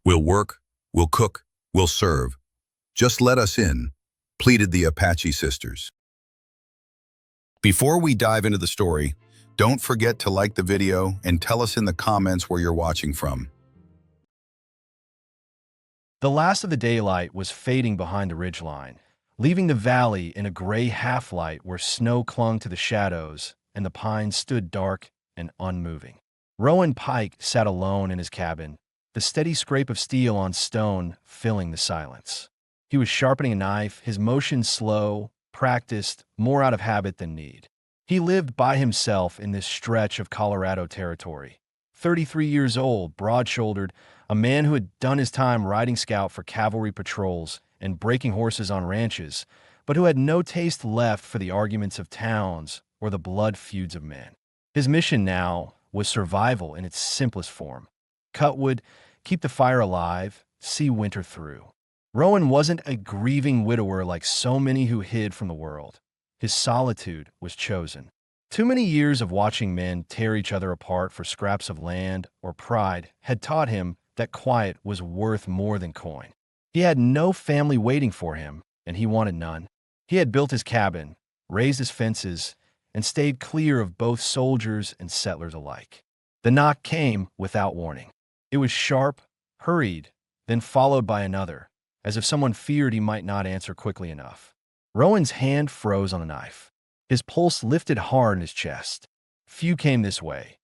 We'll work, we'll cook, we'll serve. Just let us in, pleaded the Apache sisters. Before we dive into the story, don't forget to like the video and tell us in the comments where you're watching from. The last of the daylight was fading behind the ridgeline, leaving the valley in a gray half-light where snow clung to the shadows and the pines stood dark and unmoving. Rowan Pike sat alone in his cabin, the steady scrape of steel on stone filling the silence. He was sharpening a knife, his motion slow, practiced, more out of habit than need. He lived by himself in this stretch of Colorado territory. 33 years old, broad-shouldered, a man who had done his time riding scout for cavalry patrols and breaking horses on ranches, but who had no taste left for the arguments of towns or the blood feuds of men. His mission now was survival in its simplest form. Cut wood, keep the fire alive, see winter through. Rowan wasn't a grieving widower like so many who hid from the world. His solitude was chosen. Too many years of watching men tear each other apart for scraps of land or pride had taught him that quiet was worth more than coin. He had no family waiting for him, and he wanted none. He had built his cabin, raised his fences, and stayed clear of both soldiers and settlers alike. The knock came without warning. It was sharp, hurried, then followed by another, as if someone feared he might not answer quickly enough. Rowan's hand froze on the knife. His pulse lifted hard in his chest. Few came this way.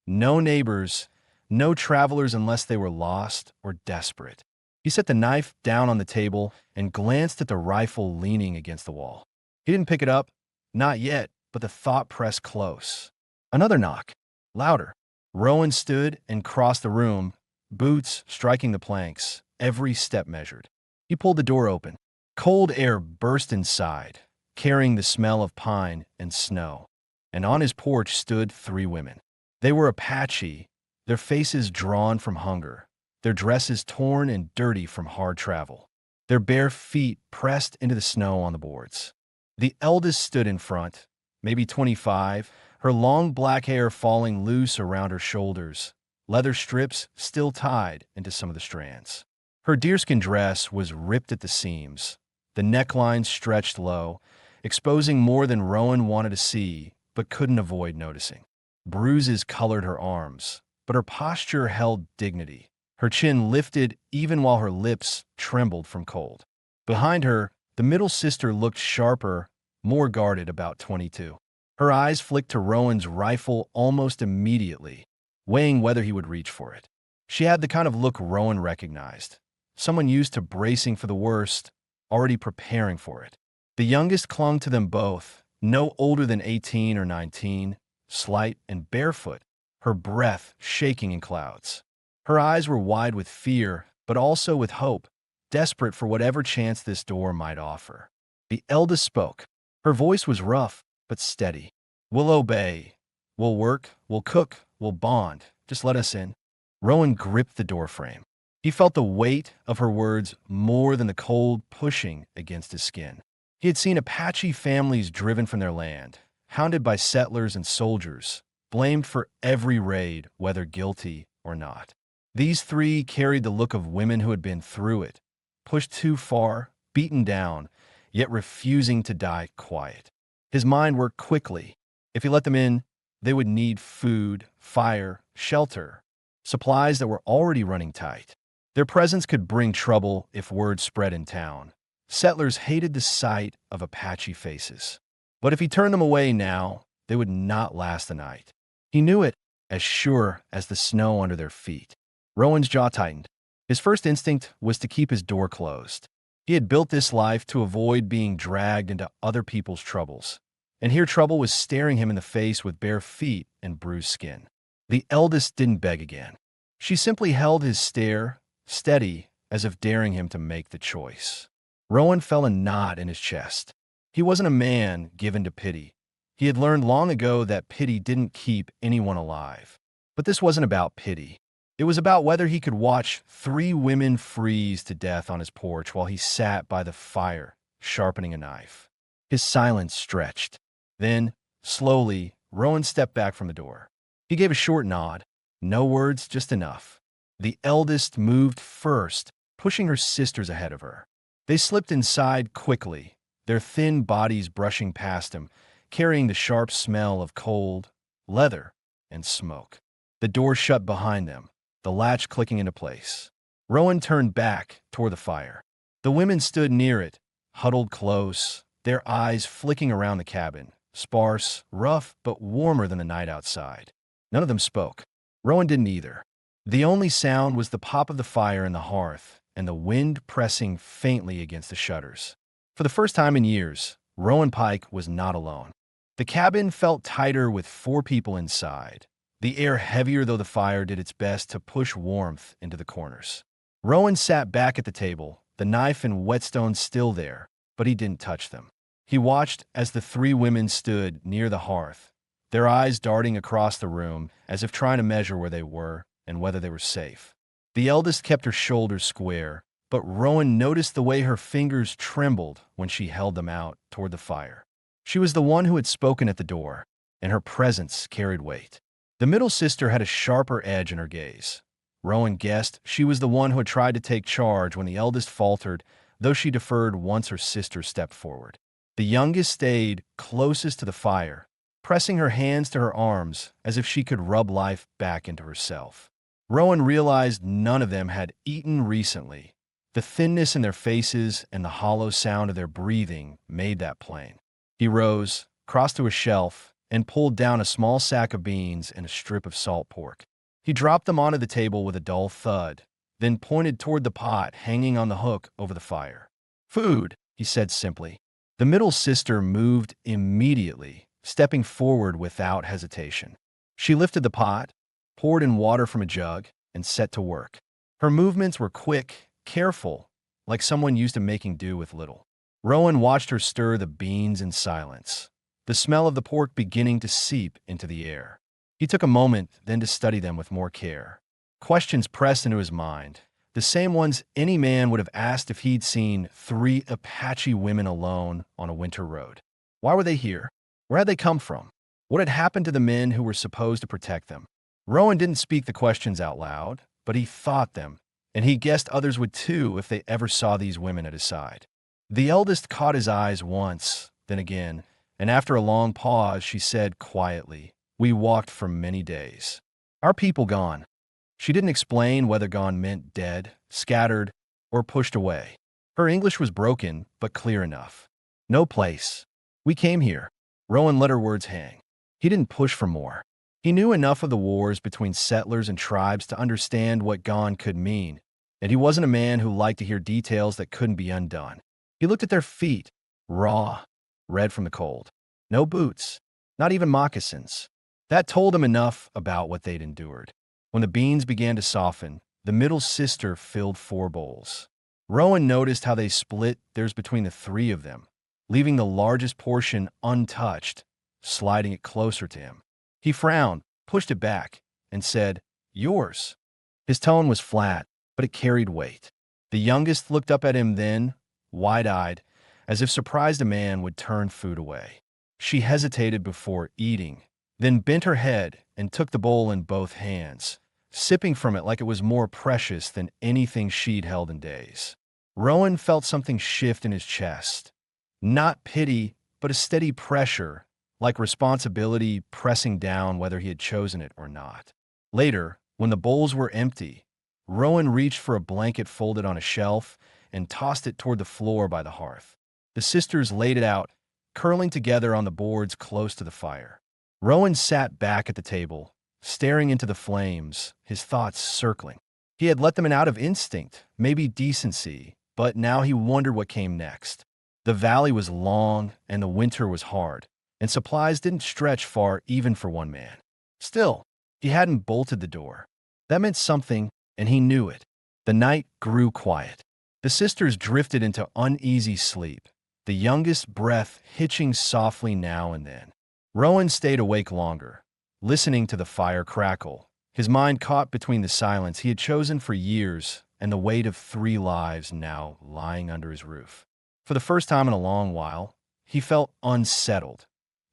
No neighbors, no travelers unless they were lost or desperate. He set the knife down on the table and glanced at the rifle leaning against the wall. He didn't pick it up, not yet, but the thought pressed close. Another knock, louder. Rowan stood and crossed the room, boots striking the planks, every step measured. He pulled the door open. Cold air burst inside, carrying the smell of pine and snow. And on his porch stood three women. They were Apache, their faces drawn from hunger, their dresses torn and dirty from hard travel, their bare feet pressed into the snow on the boards. The eldest stood in front, maybe 25, her long black hair falling loose around her shoulders, leather strips still tied into some of the strands. Her deerskin dress was ripped at the seams, the neckline stretched low, exposing more than Rowan wanted to see but couldn't avoid noticing. Bruises colored her arms, but her posture held dignity. Her chin lifted even while her lips trembled from cold. Behind her, the middle sister looked sharper, more guarded, about 22. Her eyes flicked to Rowan's rifle almost immediately, weighing whether he would reach for it. She had the kind of look Rowan recognized, someone used to bracing for the worst, already preparing for it. The youngest clung to them both, no older than 18 or 19, slight and barefoot, her breath shaking in clouds. Her eyes were wide with fear, but also with hope, desperate for whatever chance this door might offer. The eldest spoke. Her voice was rough, but steady. "We'll obey. We'll work, we'll cook, we'll bond. Just let us in." Rowan gripped the doorframe. He felt the weight of her words more than the cold pushing against his skin. He had seen Apache families driven from their land, hounded by settlers and soldiers, blamed for every raid, whether guilty or not. These three carried the look of women who had been through it, pushed too far, beaten down, yet refusing to die quiet. His mind worked quickly. If he let them in, they would need food, fire, shelter, supplies that were already running tight. Their presence could bring trouble if word spread in town. Settlers hated the sight of Apache faces. But if he turned them away now, they would not last the night. He knew it, as sure as the snow under their feet. Rowan's jaw tightened. His first instinct was to keep his door closed. He had built this life to avoid being dragged into other people's troubles. And here trouble was staring him in the face with bare feet and bruised skin. The eldest didn't beg again. She simply held his stare, steady, as if daring him to make the choice. Rowan felt a knot in his chest. He wasn't a man given to pity. He had learned long ago that pity didn't keep anyone alive. But this wasn't about pity. It was about whether he could watch three women freeze to death on his porch while he sat by the fire, sharpening a knife. His silence stretched. Then, slowly, Rowan stepped back from the door. He gave a short nod. No words, just enough. The eldest moved first, pushing her sisters ahead of her. They slipped inside quickly, their thin bodies brushing past him, carrying the sharp smell of cold, leather, and smoke. The door shut behind them, the latch clicking into place. Rowan turned back toward the fire. The women stood near it, huddled close, their eyes flicking around the cabin, sparse, rough, but warmer than the night outside. None of them spoke. Rowan didn't either. The only sound was the pop of the fire in the hearth and the wind pressing faintly against the shutters. For the first time in years, Rowan Pike was not alone. The cabin felt tighter with 4 people inside, the air heavier though the fire did its best to push warmth into the corners. Rowan sat back at the table, the knife and whetstone still there, but he didn't touch them. He watched as the 3 women stood near the hearth, their eyes darting across the room as if trying to measure where they were and whether they were safe. The eldest kept her shoulders square, but Rowan noticed the way her fingers trembled when she held them out toward the fire. She was the one who had spoken at the door, and her presence carried weight. The middle sister had a sharper edge in her gaze. Rowan guessed she was the one who had tried to take charge when the eldest faltered, though she deferred once her sister stepped forward. The youngest stayed closest to the fire, pressing her hands to her arms as if she could rub life back into herself. Rowan realized none of them had eaten recently. The thinness in their faces and the hollow sound of their breathing made that plain. He rose, crossed to a shelf, and pulled down a small sack of beans and a strip of salt pork. He dropped them onto the table with a dull thud, then pointed toward the pot hanging on the hook over the fire. "Food," he said simply. The middle sister moved immediately, stepping forward without hesitation. She lifted the pot, poured in water from a jug, and set to work. Her movements were quick, careful, like someone used to making do with little. Rowan watched her stir the beans in silence, the smell of the pork beginning to seep into the air. He took a moment then to study them with more care. Questions pressed into his mind, the same ones any man would have asked if he'd seen 3 Apache women alone on a winter road. Why were they here? Where had they come from? What had happened to the men who were supposed to protect them? Rowan didn't speak the questions out loud, but he thought them, and he guessed others would too if they ever saw these women at his side. The eldest caught his eyes once, then again, and after a long pause, she said quietly, "We walked for many days. Our people gone." She didn't explain whether gone meant dead, scattered, or pushed away. Her English was broken, but clear enough. "No place. We came here." Rowan let her words hang. He didn't push for more. He knew enough of the wars between settlers and tribes to understand what gone could mean, and he wasn't a man who liked to hear details that couldn't be undone. He looked at their feet, raw, red from the cold. No boots, not even moccasins. That told him enough about what they'd endured. When the beans began to soften, the middle sister filled 4 bowls. Rowan noticed how they split theirs between the 3 of them, leaving the largest portion untouched, sliding it closer to him. He frowned, pushed it back, and said, "Yours." His tone was flat, but it carried weight. The youngest looked up at him then, wide-eyed, as if surprised a man would turn food away. She hesitated before eating, then bent her head and took the bowl in both hands, sipping from it like it was more precious than anything she'd held in days. Rowan felt something shift in his chest. Not pity, but a steady pressure, like responsibility pressing down whether he had chosen it or not. Later, when the bowls were empty, Rowan reached for a blanket folded on a shelf and tossed it toward the floor by the hearth. The sisters laid it out, curling together on the boards close to the fire. Rowan sat back at the table, staring into the flames, his thoughts circling. He had let them in out of instinct, maybe decency, but now he wondered what came next. The valley was long and the winter was hard, and supplies didn't stretch far even for one man. Still, he hadn't bolted the door. That meant something, and he knew it. The night grew quiet. The sisters drifted into uneasy sleep, the youngest breath hitching softly now and then. Rowan stayed awake longer, listening to the fire crackle, his mind caught between the silence he had chosen for years and the weight of 3 lives now lying under his roof. For the first time in a long while, he felt unsettled.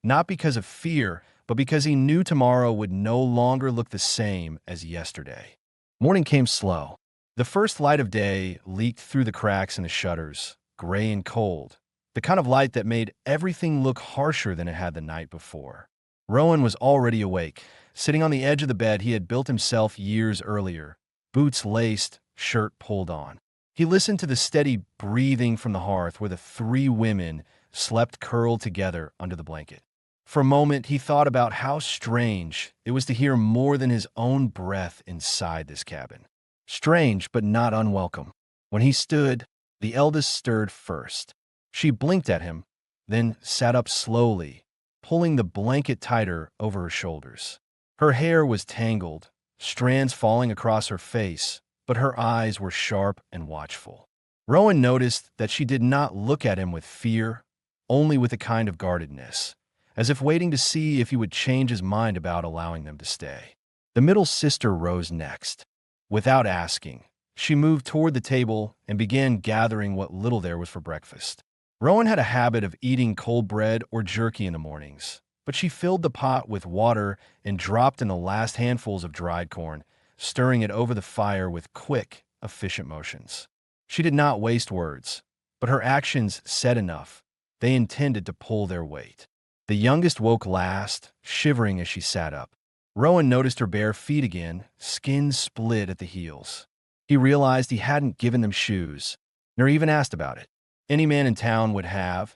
Not because of fear, but because he knew tomorrow would no longer look the same as yesterday. Morning came slow. The first light of day leaked through the cracks in the shutters, gray and cold, the kind of light that made everything look harsher than it had the night before. Rowan was already awake. Sitting on the edge of the bed he had built himself years earlier, boots laced, shirt pulled on. He listened to the steady breathing from the hearth where the three women slept curled together under the blanket. For a moment, he thought about how strange it was to hear more than his own breath inside this cabin. Strange, but not unwelcome. When he stood, the eldest stirred first. She blinked at him, then sat up slowly, pulling the blanket tighter over her shoulders. Her hair was tangled, strands falling across her face, but her eyes were sharp and watchful. Rowan noticed that she did not look at him with fear, only with a kind of guardedness, as if waiting to see if he would change his mind about allowing them to stay. The middle sister rose next. Without asking, she moved toward the table and began gathering what little there was for breakfast. Rowan had a habit of eating cold bread or jerky in the mornings, but she filled the pot with water and dropped in the last handfuls of dried corn, stirring it over the fire with quick, efficient motions. She did not waste words, but her actions said enough. They intended to pull their weight. The youngest woke last, shivering as she sat up. Rowan noticed her bare feet again, skin split at the heels. He realized he hadn't given them shoes, nor even asked about it. Any man in town would have,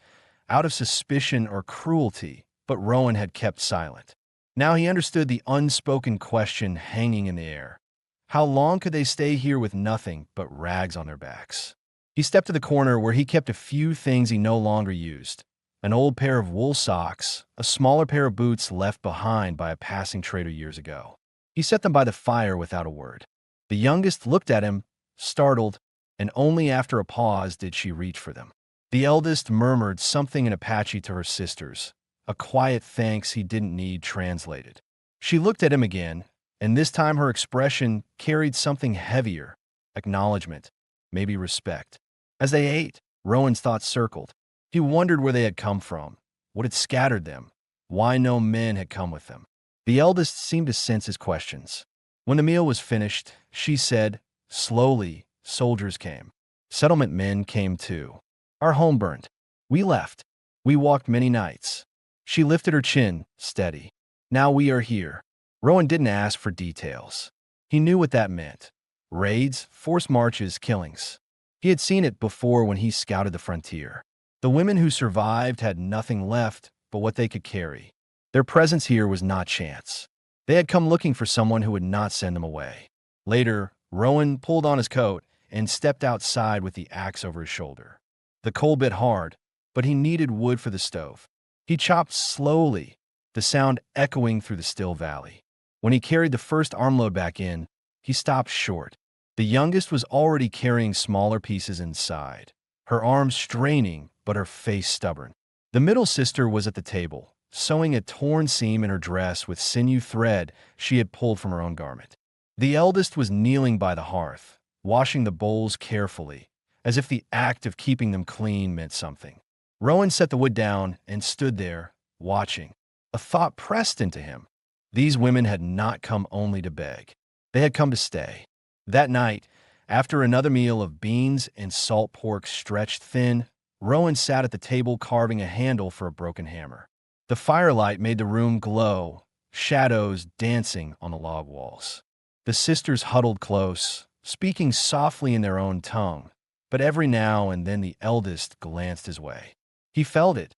out of suspicion or cruelty, but Rowan had kept silent. Now he understood the unspoken question hanging in the air. How long could they stay here with nothing but rags on their backs? He stepped to the corner where he kept a few things he no longer used. An old pair of wool socks, a smaller pair of boots left behind by a passing trader years ago. He set them by the fire without a word. The youngest looked at him, startled, and only after a pause did she reach for them. The eldest murmured something in Apache to her sisters, a quiet thanks he didn't need translated. She looked at him again, and this time her expression carried something heavier, acknowledgement, maybe respect. As they ate, Rowan's thoughts circled. He wondered where they had come from, what had scattered them, why no men had come with them. The eldest seemed to sense his questions. When the meal was finished, she said, slowly, soldiers came. Settlement men came too. Our home burned. We left. We walked many nights. She lifted her chin, steady. Now we are here. Rowan didn't ask for details. He knew what that meant. Raids, forced marches, killings. He had seen it before when he scouted the frontier. The women who survived had nothing left but what they could carry. Their presence here was not chance. They had come looking for someone who would not send them away. Later, Rowan pulled on his coat and stepped outside with the axe over his shoulder. The coal bit hard, but he needed wood for the stove. He chopped slowly, the sound echoing through the still valley. When he carried the first armload back in, he stopped short. The youngest was already carrying smaller pieces inside, her arms straining but her face stubborn. The middle sister was at the table, sewing a torn seam in her dress with sinew thread she had pulled from her own garment. The eldest was kneeling by the hearth, washing the bowls carefully, as if the act of keeping them clean meant something. Rowan set the wood down and stood there, watching. A thought pressed into him. These women had not come only to beg. They had come to stay. That night, after another meal of beans and salt pork stretched thin, Rowan sat at the table carving a handle for a broken hammer. The firelight made the room glow, shadows dancing on the log walls. The sisters huddled close, speaking softly in their own tongue, but every now and then the eldest glanced his way. He felt it,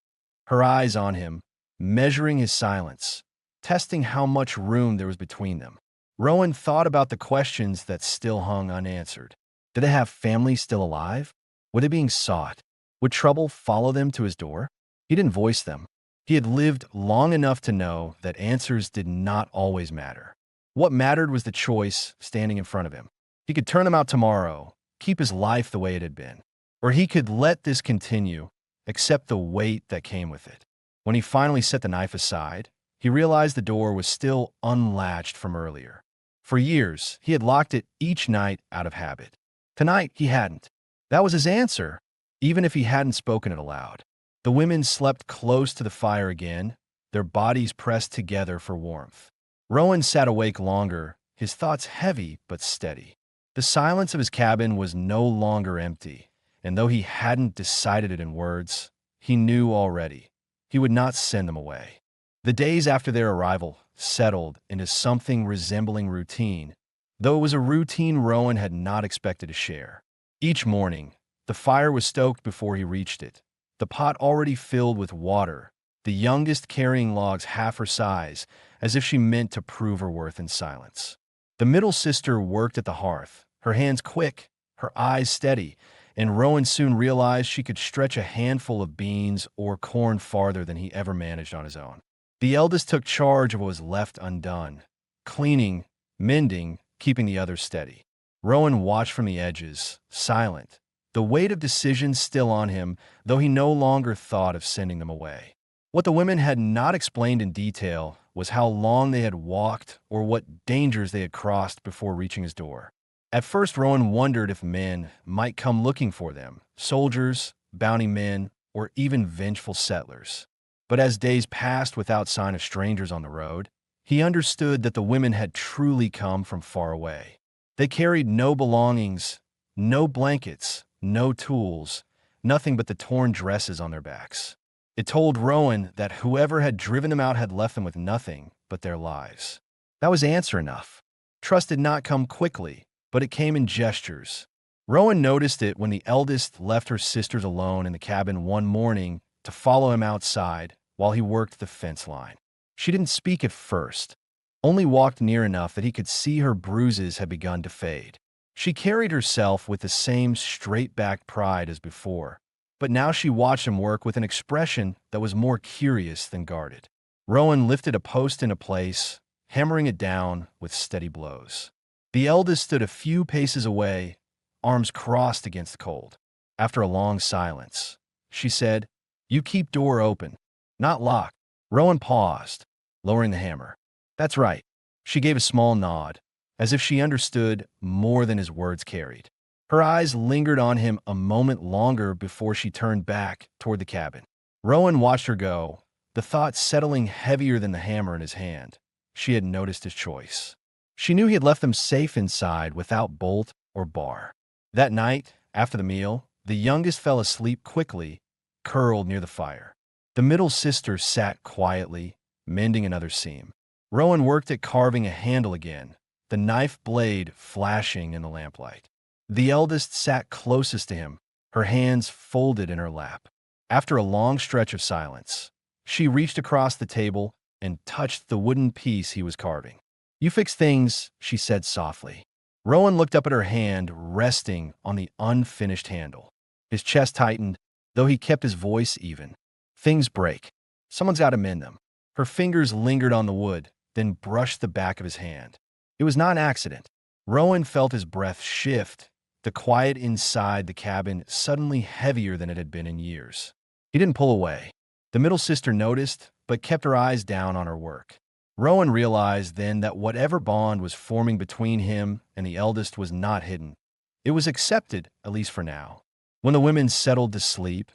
her eyes on him, measuring his silence, testing how much room there was between them. Rowan thought about the questions that still hung unanswered. Did they have families still alive? Were they being sought? Would trouble follow them to his door? He didn't voice them. He had lived long enough to know that answers did not always matter. What mattered was the choice standing in front of him. He could turn them out tomorrow, keep his life the way it had been. Or he could let this continue, accept the weight that came with it. When he finally set the knife aside, he realized the door was still unlatched from earlier. For years, he had locked it each night out of habit. Tonight, he hadn't. That was his answer, even if he hadn't spoken it aloud. The women slept close to the fire again, their bodies pressed together for warmth. Rowan sat awake longer, his thoughts heavy but steady. The silence of his cabin was no longer empty, and though he hadn't decided it in words, he knew already he would not send them away. The days after their arrival settled into something resembling routine, though it was a routine Rowan had not expected to share. Each morning, the fire was stoked before he reached it, the pot already filled with water, the youngest carrying logs half her size, as if she meant to prove her worth in silence. The middle sister worked at the hearth, her hands quick, her eyes steady, and Rowan soon realized she could stretch a handful of beans or corn farther than he ever managed on his own. The eldest took charge of what was left undone, cleaning, mending, keeping the others steady. Rowan watched from the edges, silent, the weight of decision still on him, though he no longer thought of sending them away. What the women had not explained in detail was how long they had walked or what dangers they had crossed before reaching his door. At first, Rowan wondered if men might come looking for them, soldiers, bounty men, or even vengeful settlers. But as days passed without sign of strangers on the road, he understood that the women had truly come from far away. They carried no belongings, no blankets, no tools, nothing but the torn dresses on their backs. It told Rowan that whoever had driven them out had left them with nothing but their lives. That was answer enough. Trust did not come quickly, but it came in gestures. Rowan noticed it when the eldest left her sisters alone in the cabin one morning to follow him outside while he worked the fence line. She didn't speak at first, only walked near enough that he could see her bruises had begun to fade. She carried herself with the same straight-backed pride as before, but now she watched him work with an expression that was more curious than guarded. Rowan lifted a post into place, hammering it down with steady blows. The eldest stood a few paces away, arms crossed against the cold. After a long silence, she said, "You keep door open, not locked." Rowan paused, lowering the hammer. "That's right." She gave a small nod, as if she understood more than his words carried. Her eyes lingered on him a moment longer before she turned back toward the cabin. Rowan watched her go, the thought settling heavier than the hammer in his hand. She had noticed his choice. She knew he had left them safe inside without bolt or bar. That night, after the meal, the youngest fell asleep quickly, curled near the fire. The middle sister sat quietly, mending another seam. Rowan worked at carving a handle again, the knife blade flashing in the lamplight. The eldest sat closest to him, her hands folded in her lap. After a long stretch of silence, she reached across the table and touched the wooden piece he was carving. "You fix things," she said softly. Rowan looked up at her hand, resting on the unfinished handle. His chest tightened, though he kept his voice even. "Things break. Someone's got to mend them." Her fingers lingered on the wood, then brushed the back of his hand. It was not an accident. Rowan felt his breath shift, the quiet inside the cabin suddenly heavier than it had been in years. He didn't pull away. The middle sister noticed, but kept her eyes down on her work. Rowan realized then that whatever bond was forming between him and the eldest was not hidden. It was accepted, at least for now. When the women settled to sleep,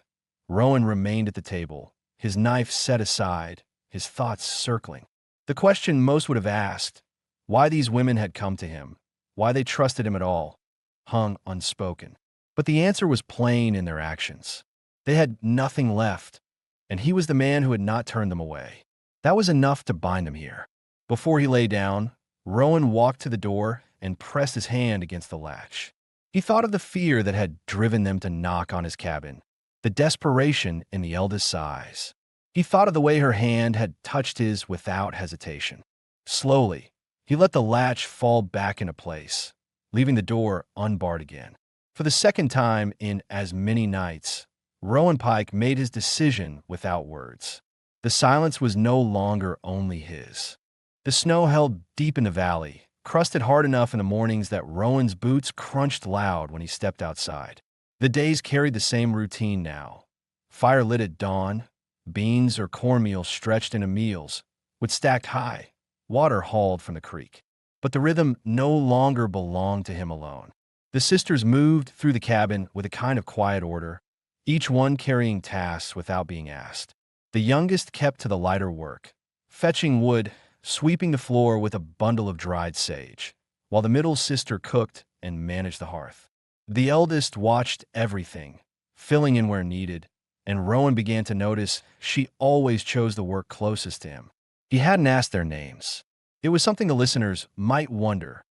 Rowan remained at the table, his knife set aside, his thoughts circling. The question most would have asked, why these women had come to him, why they trusted him at all, hung unspoken. But the answer was plain in their actions. They had nothing left, and he was the man who had not turned them away. That was enough to bind them here. Before he lay down, Rowan walked to the door and pressed his hand against the latch. He thought of the fear that had driven them to knock on his cabin, the desperation in the eldest's eyes. He thought of the way her hand had touched his without hesitation. Slowly, he let the latch fall back into place, leaving the door unbarred again. For the second time in as many nights, Rowan Pike made his decision without words. The silence was no longer only his. The snow held deep in the valley, crusted hard enough in the mornings that Rowan's boots crunched loud when he stepped outside. The days carried the same routine now. Fire lit at dawn, beans or cornmeal stretched into meals, with stacked high, water hauled from the creek. But the rhythm no longer belonged to him alone. The sisters moved through the cabin with a kind of quiet order, each one carrying tasks without being asked. The youngest kept to the lighter work, fetching wood, sweeping the floor with a bundle of dried sage. while the middle sister cooked and managed the hearth. The eldest watched everything, filling in where needed, and Rowan began to notice she always chose the work closest to him. He hadn't asked their names. It was something the listeners might wonder.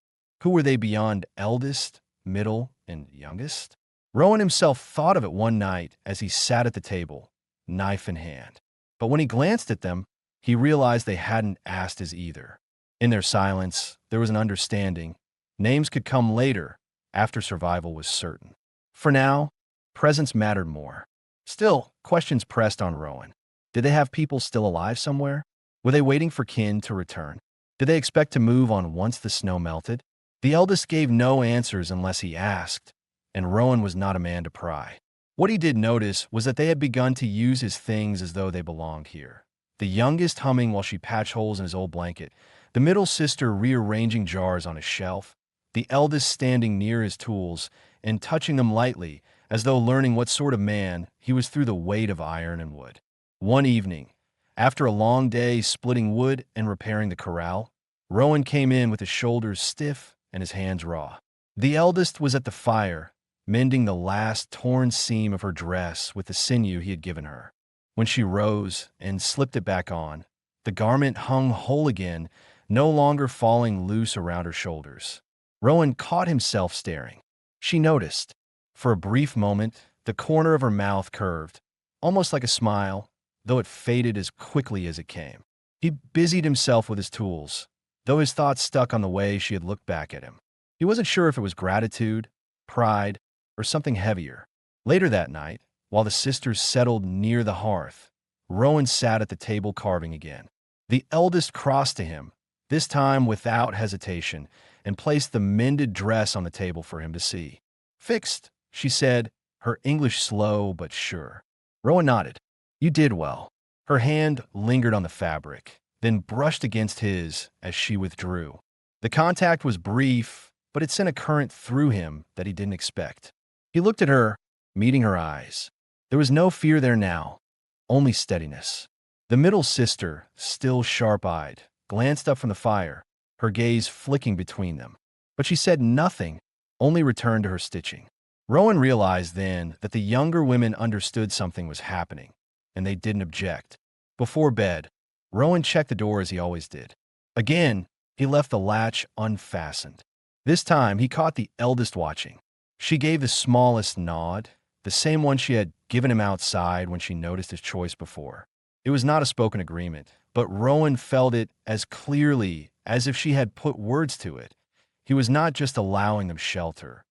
Who were they beyond eldest, middle, and youngest? Rowan himself thought of it one night as he sat at the table, knife in hand. But when he glanced at them, he realized they hadn't asked his either. In their silence, there was an understanding. Names could come later, after survival was certain. For now, presence mattered more. Still, questions pressed on Rowan. Did they have people still alive somewhere? Were they waiting for kin to return? Did they expect to move on once the snow melted? The eldest gave no answers unless he asked, and Rowan was not a man to pry. What he did notice was that they had begun to use his things as though they belonged here. The youngest humming while she patched holes in his old blanket, the middle sister rearranging jars on a shelf, the eldest standing near his tools and touching them lightly as though learning what sort of man he was through the weight of iron and wood. One evening, after a long day splitting wood and repairing the corral, Rowan came in with his shoulders stiff and his hands raw. The eldest was at the fire, mending the last torn seam of her dress with the sinew he had given her. When she rose and slipped it back on, the garment hung whole again, no longer falling loose around her shoulders. Rowan caught himself staring. She noticed. For a brief moment, the corner of her mouth curved, almost like a smile, though it faded as quickly as it came. He busied himself with his tools, though his thoughts stuck on the way she had looked back at him. He wasn't sure if it was gratitude, pride, or something heavier. Later that night, while the sisters settled near the hearth, Rowan sat at the table carving again. The eldest crossed to him, this time without hesitation, and placed the mended dress on the table for him to see. "Fixed," she said, her English slow but sure. Rowan nodded. "You did well." Her hand lingered on the fabric, then brushed against his as she withdrew. The contact was brief, but it sent a current through him that he didn't expect. He looked at her, meeting her eyes. There was no fear there now, only steadiness. The middle sister, still sharp-eyed, glanced up from the fire, her gaze flicking between them. But she said nothing, only returned to her stitching. Rowan realized then that the younger women understood something was happening, and they didn't object. Before bed, Rowan checked the door as he always did. Again, he left the latch unfastened. This time, he caught the eldest watching. She gave the smallest nod, the same one she had given him outside when she noticed his choice before. It was not a spoken agreement, but Rowan felt it as clearly as if she had put words to it. He was not just allowing them shelter.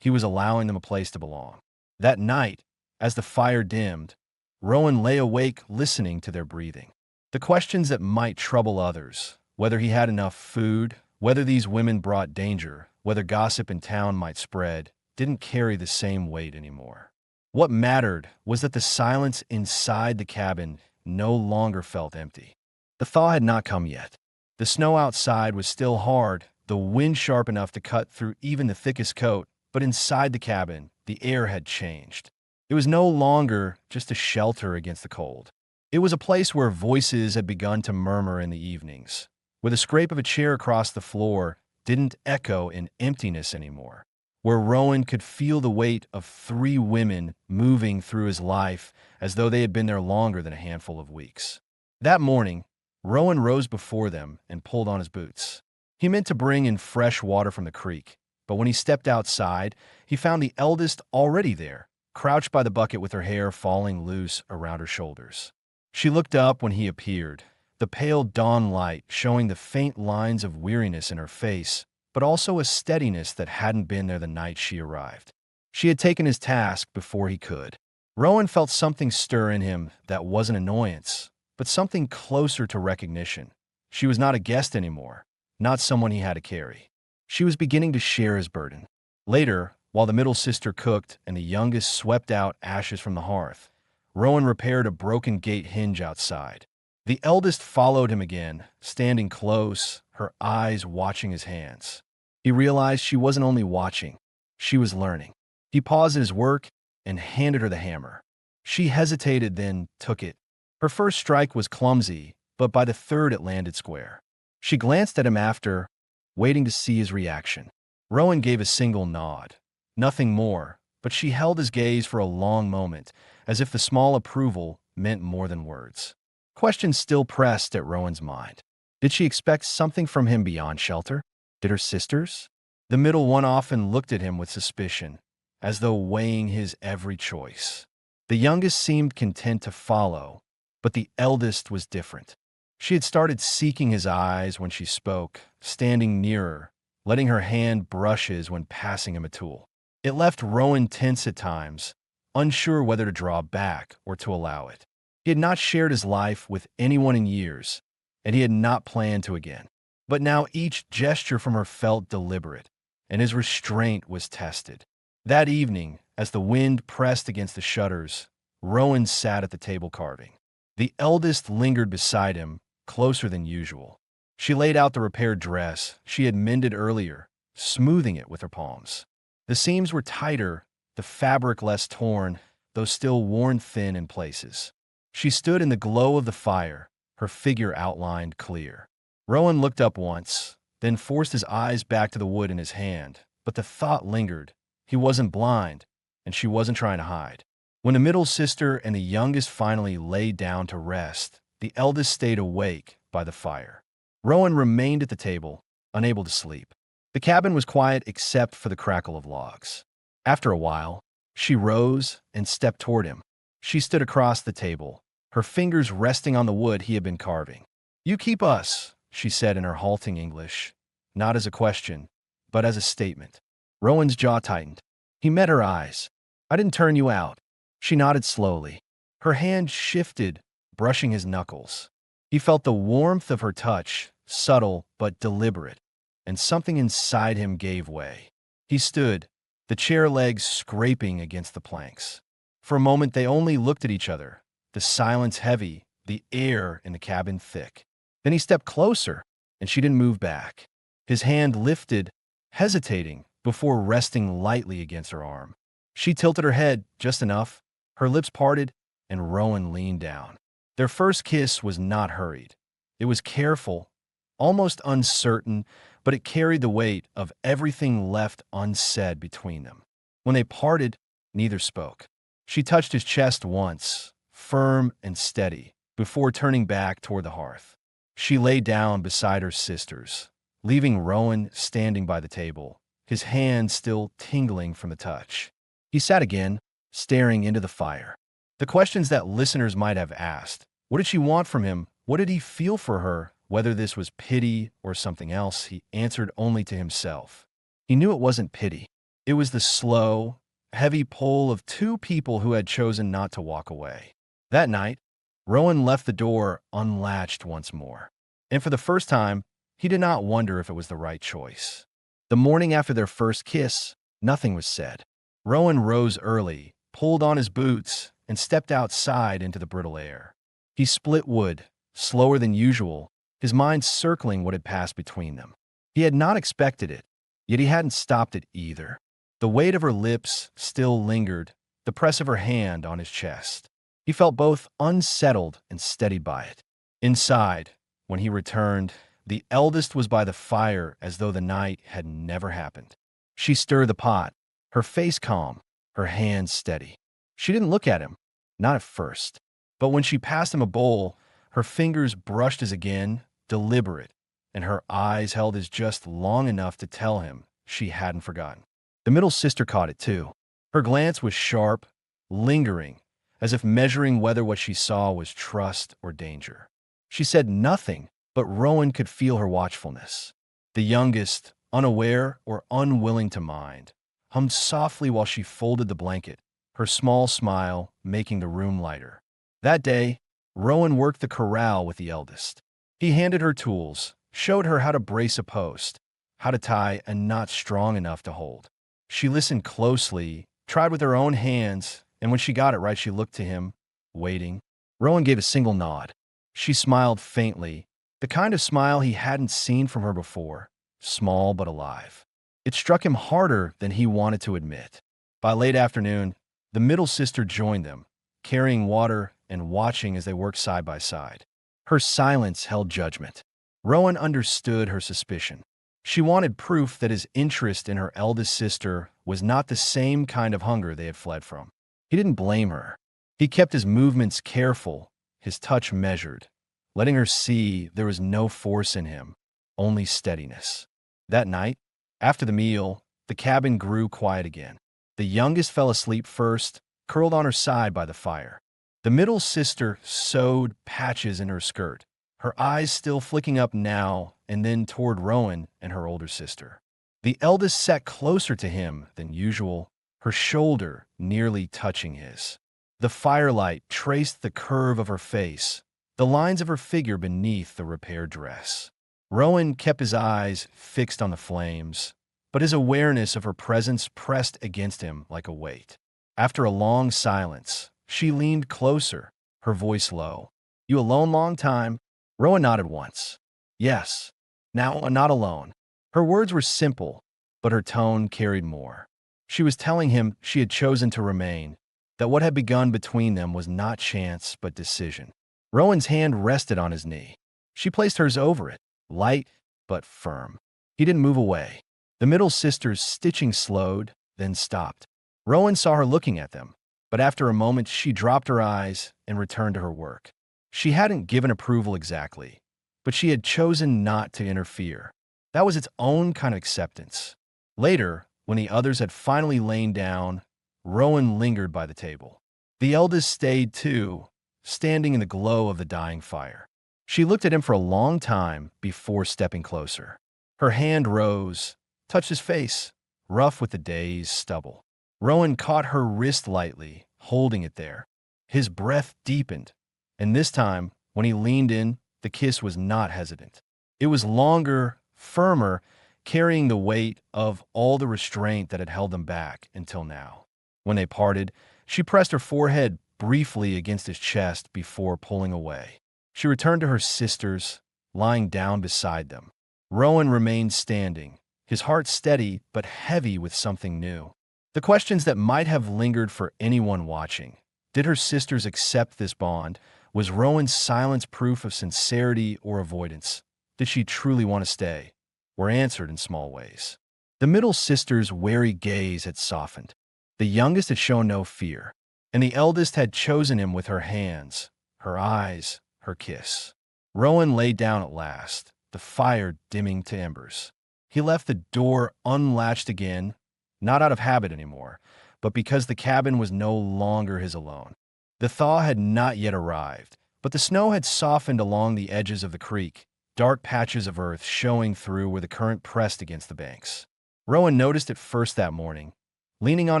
He was allowing them a place to belong. That night, as the fire dimmed, Rowan lay awake listening to their breathing. The questions that might trouble others, whether he had enough food, whether these women brought danger, whether gossip in town might spread, didn't carry the same weight anymore. What mattered was that the silence inside the cabin no longer felt empty. The thaw had not come yet. The snow outside was still hard, the wind sharp enough to cut through even the thickest coat, but inside the cabin, the air had changed. It was no longer just a shelter against the cold. It was a place where voices had begun to murmur in the evenings, where the scrape of a chair across the floor didn't echo in emptiness anymore, where Rowan could feel the weight of 3 women moving through his life as though they had been there longer than a handful of weeks. That morning, Rowan rose before them and pulled on his boots. He meant to bring in fresh water from the creek, but when he stepped outside, he found the eldest already there, crouched by the bucket with her hair falling loose around her shoulders. She looked up when he appeared, the pale dawn light showing the faint lines of weariness in her face, but also a steadiness that hadn't been there the night she arrived. She had taken his task before he could. Rowan felt something stir in him that wasn't annoyance, but something closer to recognition. She was not a guest anymore, not someone he had to carry. She was beginning to share his burden. Later, while the middle sister cooked and the youngest swept out ashes from the hearth, Rowan repaired a broken gate hinge outside. The eldest followed him again, standing close, her eyes watching his hands. He realized she wasn't only watching, she was learning. He paused in his work and handed her the hammer. She hesitated, then took it. Her first strike was clumsy, but by the third it landed square. She glanced at him after, waiting to see his reaction. Rowan gave a single nod. Nothing more, but she held his gaze for a long moment, as if the small approval meant more than words. Questions still pressed at Rowan's mind. Did she expect something from him beyond shelter? Did her sisters? The middle one often looked at him with suspicion, as though weighing his every choice. The youngest seemed content to follow, but the eldest was different. She had started seeking his eyes when she spoke, standing nearer, letting her hand brush his when passing him a tool. It left Rowan tense at times, unsure whether to draw back or to allow it. He had not shared his life with anyone in years, and he had not planned to again. But now each gesture from her felt deliberate, and his restraint was tested. That evening, as the wind pressed against the shutters, Rowan sat at the table carving. The eldest lingered beside him, closer than usual. She laid out the repaired dress she had mended earlier, smoothing it with her palms. The seams were tighter, the fabric less torn, though still worn thin in places. She stood in the glow of the fire, her figure outlined clear. Rowan looked up once, then forced his eyes back to the wood in his hand, but the thought lingered. He wasn't blind, and she wasn't trying to hide. When the middle sister and the youngest finally lay down to rest, the eldest stayed awake by the fire. Rowan remained at the table, unable to sleep. The cabin was quiet except for the crackle of logs. After a while, she rose and stepped toward him. She stood across the table, her fingers resting on the wood he had been carving. "You keep us," she said in her halting English, not as a question, but as a statement. Rowan's jaw tightened. He met her eyes. "I didn't turn you out." She nodded slowly. Her hand shifted, brushing his knuckles. He felt the warmth of her touch, subtle but deliberate, and something inside him gave way. He stood, the chair legs scraping against the planks. For a moment they only looked at each other, the silence heavy, the air in the cabin thick. Then he stepped closer, and she didn't move back. His hand lifted, hesitating, before resting lightly against her arm. She tilted her head just enough, her lips parted, and Rowan leaned down. Their first kiss was not hurried. It was careful, almost uncertain, but it carried the weight of everything left unsaid between them. When they parted, neither spoke. She touched his chest once, firm and steady, before turning back toward the hearth. She lay down beside her sisters, leaving Rowan standing by the table, his hand still tingling from the touch. He sat again, staring into the fire. The questions that listeners might have asked. What did she want from him? What did he feel for her? Whether this was pity or something else, he answered only to himself. He knew it wasn't pity. It was the slow, heavy pull of two people who had chosen not to walk away. That night, Rowan left the door unlatched once more. And for the first time, he did not wonder if it was the right choice. The morning after their first kiss, nothing was said. Rowan rose early, pulled on his boots, and stepped outside into the brittle air. He split wood, slower than usual, his mind circling what had passed between them. He had not expected it, yet he hadn't stopped it either. The weight of her lips still lingered, the press of her hand on his chest. He felt both unsettled and steadied by it. Inside, when he returned, the eldest was by the fire as though the night had never happened. She stirred the pot, her face calm, her hands steady. She didn't look at him, not at first. But when she passed him a bowl, her fingers brushed his again, deliberate, and her eyes held his just long enough to tell him she hadn't forgotten. The middle sister caught it too. Her glance was sharp, lingering, as if measuring whether what she saw was trust or danger. She said nothing, but Rowan could feel her watchfulness. The youngest, unaware or unwilling to mind, hummed softly while she folded the blanket, her small smile making the room lighter. That day, Rowan worked the corral with the eldest. He handed her tools, showed her how to brace a post, how to tie a knot strong enough to hold. She listened closely, tried with her own hands, and when she got it right, she looked to him, waiting. Rowan gave a single nod. She smiled faintly, the kind of smile he hadn't seen from her before, small but alive. It struck him harder than he wanted to admit. By late afternoon, the middle sister joined them, carrying water and watching as they worked side by side. Her silence held judgment. Rowan understood her suspicion. She wanted proof that his interest in her eldest sister was not the same kind of hunger they had fled from. He didn't blame her. He kept his movements careful, his touch measured, letting her see there was no force in him, only steadiness. That night, after the meal, the cabin grew quiet again. The youngest fell asleep first, curled on her side by the fire. The middle sister sewed patches in her skirt, her eyes still flicking up now and then toward Rowan and her older sister. The eldest sat closer to him than usual, her shoulder nearly touching his. The firelight traced the curve of her face, the lines of her figure beneath the repaired dress. Rowan kept his eyes fixed on the flames, but his awareness of her presence pressed against him like a weight. After a long silence, she leaned closer, her voice low. "You alone long time?" Rowan nodded once. "Yes. Now, not alone." Her words were simple, but her tone carried more. She was telling him she had chosen to remain, that what had begun between them was not chance but decision. Rowan's hand rested on his knee. She placed hers over it, light but firm. He didn't move away. The middle sister's stitching slowed, then stopped. Rowan saw her looking at them, but after a moment she dropped her eyes and returned to her work. She hadn't given approval exactly, but she had chosen not to interfere. That was its own kind of acceptance. Later, when the others had finally lain down, Rowan lingered by the table. The eldest stayed too, standing in the glow of the dying fire. She looked at him for a long time before stepping closer. Her hand rose, touched his face, rough with the day's stubble. Rowan caught her wrist lightly, holding it there. His breath deepened, and this time, when he leaned in, the kiss was not hesitant. It was longer, firmer, carrying the weight of all the restraint that had held them back until now. When they parted, she pressed her forehead briefly against his chest before pulling away. She returned to her sisters, lying down beside them. Rowan remained standing, his heart steady but heavy with something new. The questions that might have lingered for anyone watching. Did her sisters accept this bond? Was Rowan's silence proof of sincerity or avoidance? Did she truly want to stay? Were answered in small ways. The middle sister's wary gaze had softened. The youngest had shown no fear, and the eldest had chosen him with her hands, her eyes, her kiss. Rowan lay down at last, the fire dimming to embers. He left the door unlatched again, not out of habit anymore, but because the cabin was no longer his alone. The thaw had not yet arrived, but the snow had softened along the edges of the creek, dark patches of earth showing through where the current pressed against the banks. Rowan noticed it first that morning, leaning on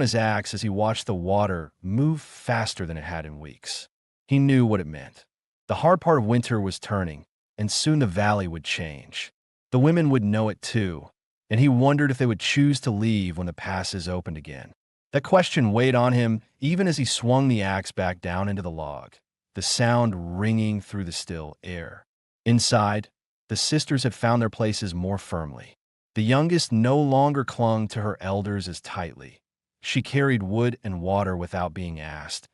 his axe as he watched the water move faster than it had in weeks. He knew what it meant. The hard part of winter was turning, and soon the valley would change. The women would know it too, and he wondered if they would choose to leave when the passes opened again. That question weighed on him even as he swung the axe back down into the log, the sound ringing through the still air. Inside, the sisters had found their places more firmly. The youngest no longer clung to her elders as tightly. She carried wood and water without being asked,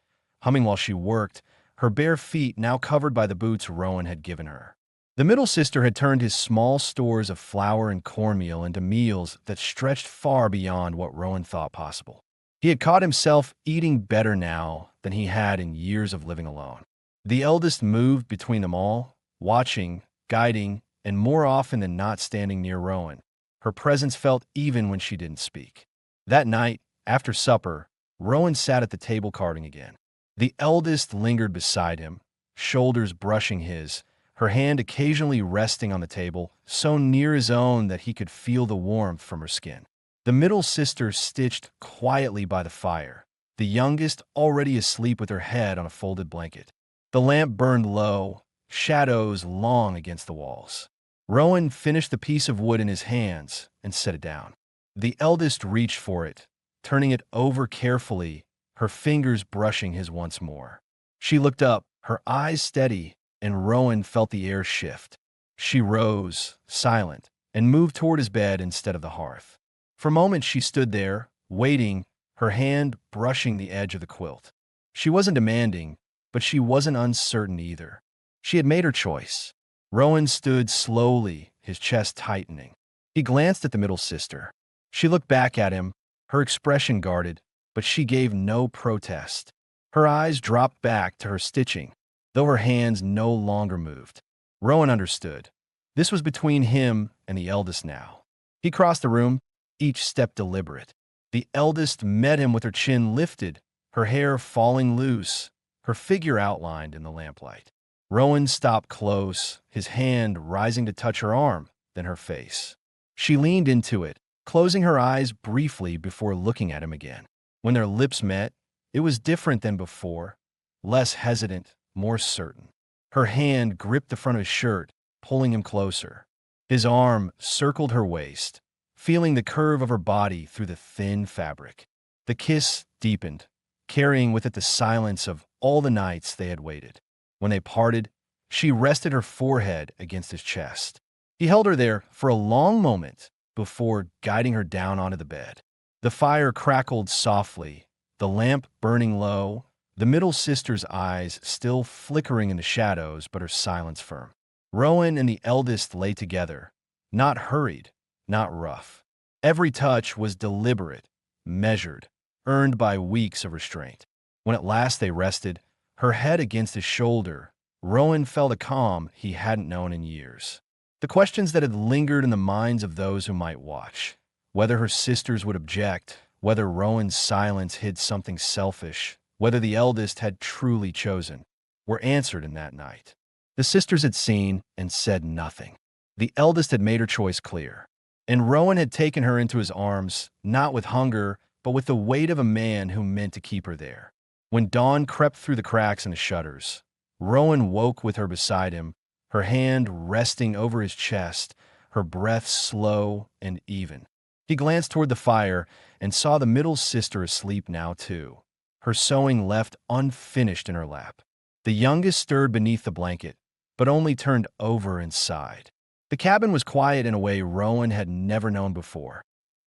humming while she worked, her bare feet now covered by the boots Rowan had given her. The middle sister had turned his small stores of flour and cornmeal into meals that stretched far beyond what Rowan thought possible. He had caught himself eating better now than he had in years of living alone. The eldest moved between them all, watching, guiding, and more often than not standing near Rowan. Her presence felt even when she didn't speak. That night, after supper, Rowan sat at the table carding again. The eldest lingered beside him, shoulders brushing his, her hand occasionally resting on the table, so near his own that he could feel the warmth from her skin. The middle sister stitched quietly by the fire, the youngest already asleep with her head on a folded blanket. The lamp burned low, shadows long against the walls. Rowan finished the piece of wood in his hands and set it down. The eldest reached for it, turning it over carefully, her fingers brushing his once more. She looked up, her eyes steady, and Rowan felt the air shift. She rose, silent, and moved toward his bed instead of the hearth. For a moment she stood there, waiting, her hand brushing the edge of the quilt. She wasn't demanding, but she wasn't uncertain either. She had made her choice. Rowan stood slowly, his chest tightening. He glanced at the middle sister. She looked back at him, her expression guarded, but she gave no protest. Her eyes dropped back to her stitching, though her hands no longer moved. Rowan understood. This was between him and the eldest now. He crossed the room, each step deliberate. The eldest met him with her chin lifted, her hair falling loose, her figure outlined in the lamplight. Rowan stopped close, his hand rising to touch her arm, then her face. She leaned into it, closing her eyes briefly before looking at him again. When their lips met, it was different than before, less hesitant, more certain. Her hand gripped the front of his shirt, pulling him closer. His arm circled her waist, feeling the curve of her body through the thin fabric. The kiss deepened, carrying with it the silence of all the nights they had waited. When they parted, she rested her forehead against his chest. He held her there for a long moment before guiding her down onto the bed. The fire crackled softly, the lamp burning low, the middle sister's eyes still flickering in the shadows, but her silence firm. Rowan and the eldest lay together, not hurried, not rough. Every touch was deliberate, measured, earned by weeks of restraint. When at last they rested, her head against his shoulder, Rowan felt a calm he hadn't known in years. The questions that had lingered in the minds of those who might watch, whether her sisters would object, whether Rowan's silence hid something selfish, whether the eldest had truly chosen, were answered in that night. The sisters had seen and said nothing. The eldest had made her choice clear, and Rowan had taken her into his arms, not with hunger, but with the weight of a man who meant to keep her there. When dawn crept through the cracks in the shutters, Rowan woke with her beside him, her hand resting over his chest, her breath slow and even. He glanced toward the fire and saw the middle sister asleep now too, her sewing left unfinished in her lap. The youngest stirred beneath the blanket, but only turned over and sighed. The cabin was quiet in a way Rowan had never known before.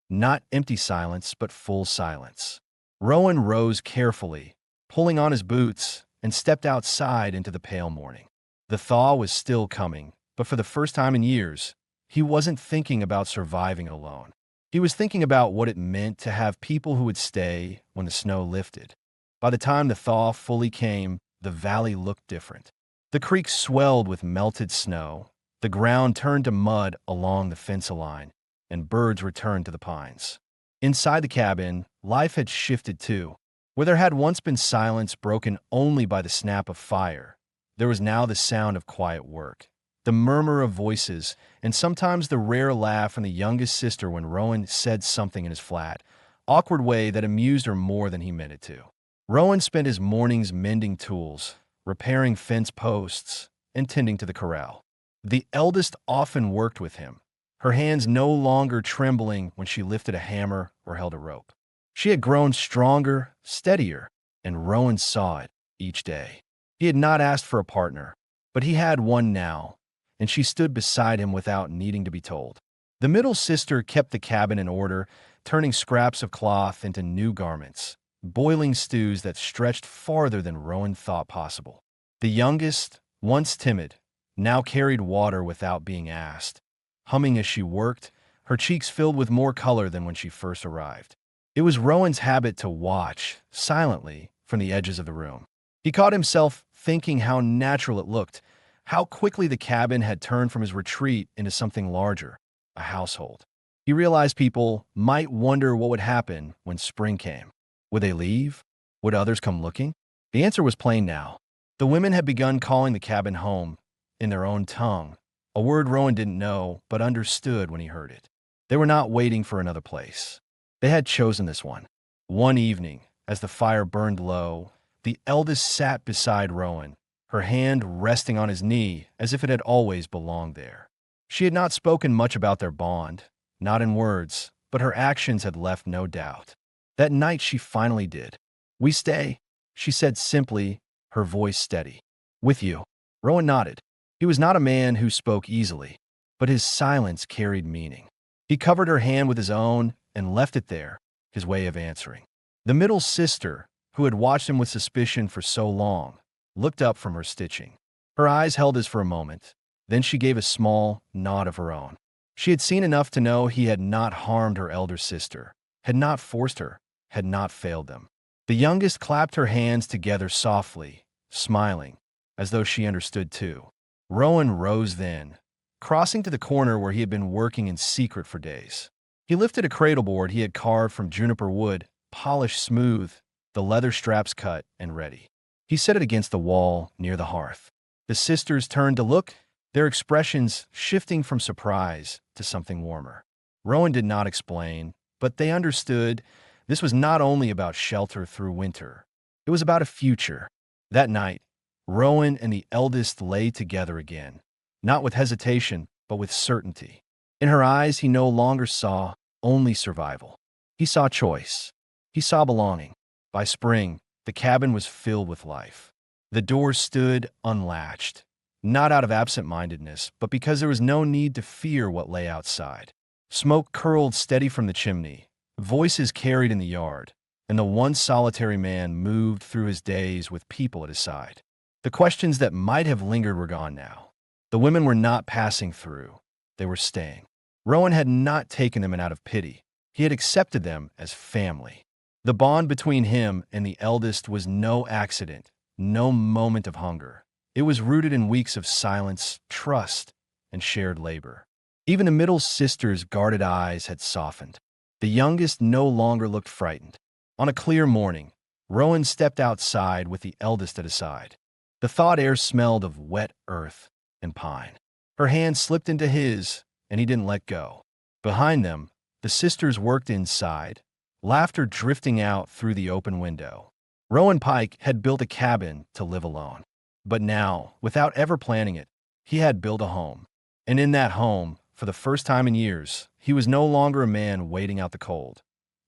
Not empty silence, but full silence. Rowan rose carefully, pulling on his boots, and stepped outside into the pale morning. The thaw was still coming, but for the first time in years, he wasn't thinking about surviving alone. He was thinking about what it meant to have people who would stay when the snow lifted. By the time the thaw fully came, the valley looked different. The creek swelled with melted snow, the ground turned to mud along the fence line, and birds returned to the pines. Inside the cabin, life had shifted too. Where there had once been silence broken only by the snap of fire, there was now the sound of quiet work, the murmur of voices, and sometimes the rare laugh from the youngest sister when Rowan said something in his flat, awkward way that amused her more than he meant it to. Rowan spent his mornings mending tools, repairing fence posts, and tending to the corral. The eldest often worked with him, her hands no longer trembling when she lifted a hammer or held a rope. She had grown stronger, steadier, and Rowan saw it each day. He had not asked for a partner, but he had one now, and she stood beside him without needing to be told. The middle sister kept the cabin in order, turning scraps of cloth into new garments, boiling stews that stretched farther than Rowan thought possible. The youngest, once timid, now carried water without being asked, humming as she worked, her cheeks filled with more color than when she first arrived. It was Rowan's habit to watch, silently, from the edges of the room. He caught himself thinking how natural it looked, how quickly the cabin had turned from his retreat into something larger, a household. He realized people might wonder what would happen when spring came. Would they leave? Would others come looking? The answer was plain now. The women had begun calling the cabin home, in their own tongue, a word Rowan didn't know but understood when he heard it. They were not waiting for another place. They had chosen this one. One evening, as the fire burned low, the eldest sat beside Rowan, her hand resting on his knee as if it had always belonged there. She had not spoken much about their bond, not in words, but her actions had left no doubt. That night she finally did. "We stay," she said simply, her voice steady. "With you." Rowan nodded. He was not a man who spoke easily, but his silence carried meaning. He covered her hand with his own and left it there, his way of answering. The middle sister, who had watched him with suspicion for so long, looked up from her stitching. Her eyes held his for a moment, then she gave a small nod of her own. She had seen enough to know he had not harmed her elder sister, had not forced her, had not failed them. The youngest clapped her hands together softly, smiling, as though she understood too. Rowan rose then, crossing to the corner where he had been working in secret for days. He lifted a cradleboard he had carved from juniper wood, polished smooth, the leather straps cut and ready. He set it against the wall near the hearth. The sisters turned to look, their expressions shifting from surprise to something warmer. Rowan did not explain, but they understood this was not only about shelter through winter. It was about a future. That night, Rowan and the eldest lay together again, not with hesitation, but with certainty. In her eyes, he no longer saw only survival. He saw choice. He saw belonging. By spring, the cabin was filled with life. The doors stood unlatched, not out of absent-mindedness, but because there was no need to fear what lay outside. Smoke curled steady from the chimney, voices carried in the yard, and the once solitary man moved through his days with people at his side. The questions that might have lingered were gone now. The women were not passing through. They were staying. Rowan had not taken them in out of pity. He had accepted them as family. The bond between him and the eldest was no accident, no moment of hunger. It was rooted in weeks of silence, trust, and shared labor. Even the middle sister's guarded eyes had softened. The youngest no longer looked frightened. On a clear morning, Rowan stepped outside with the eldest at his side. The thawed air smelled of wet earth and pine. Her hand slipped into his, and he didn't let go. Behind them, the sisters worked inside, laughter drifting out through the open window. Rowan Pike had built a cabin to live alone. But now, without ever planning it, he had built a home. And in that home, for the first time in years, he was no longer a man waiting out the cold.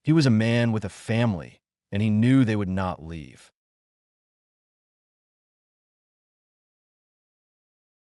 He was a man with a family, and he knew they would not leave.